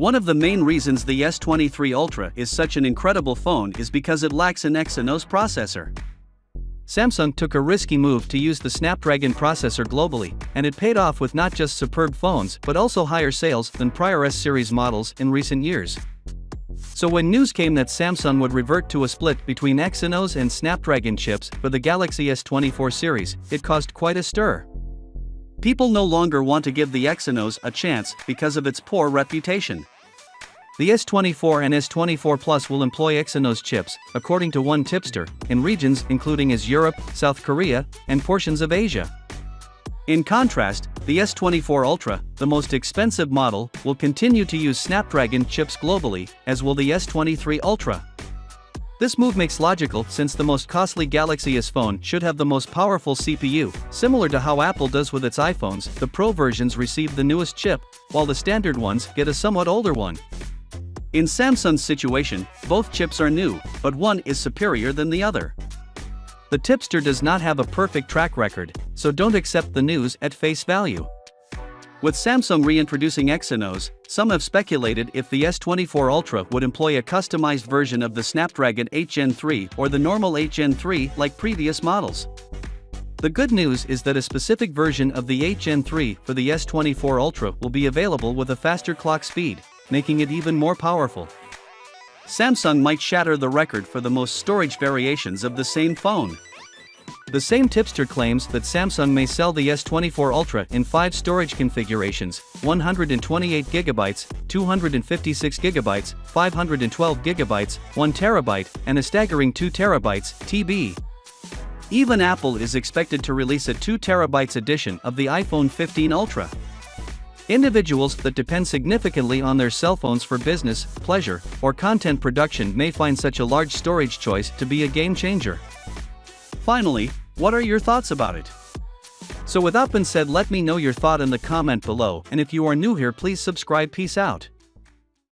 One of the main reasons the S23 Ultra is such an incredible phone is because it lacks an Exynos processor. Samsung took a risky move to use the Snapdragon processor globally, and it paid off with not just superb phones but also higher sales than prior S-series models in recent years. So when news came that Samsung would revert to a split between Exynos and Snapdragon chips for the Galaxy S24 series, it caused quite a stir. People no longer want to give the Exynos a chance because of its poor reputation. The S24 and S24 Plus will employ Exynos chips, according to one tipster, in regions including as Europe, South Korea, and portions of Asia. In contrast, the S24 Ultra, the most expensive model, will continue to use Snapdragon chips globally, as will the S23 Ultra. This move makes logical since the most costly Galaxy S phone should have the most powerful CPU. Similar to how Apple does with its iPhones, the Pro versions receive the newest chip, while the standard ones get a somewhat older one. In Samsung's situation, both chips are new, but one is superior than the other. The tipster does not have a perfect track record, so don't accept the news at face value. With Samsung reintroducing Exynos, some have speculated if the S24 Ultra would employ a customized version of the Snapdragon 8 Gen 3 or the normal 8 Gen 3 like previous models. The good news is that a specific version of the 8 Gen 3 for the S24 Ultra will be available with a faster clock speed, making it even more powerful. Samsung might shatter the record for the most storage variations of the same phone. The same tipster claims that Samsung may sell the S24 Ultra in 5 storage configurations: 128GB, 256GB, 512GB, 1TB, and a staggering 2TB TB. Even Apple is expected to release a 2TB edition of the iPhone 15 Ultra. Individuals that depend significantly on their cell phones for business, pleasure, or content production may find such a large storage choice to be a game changer. Finally, what are your thoughts about it? So with that being said, let me know your thought in the comment below, and if you are new here, please subscribe. Peace out.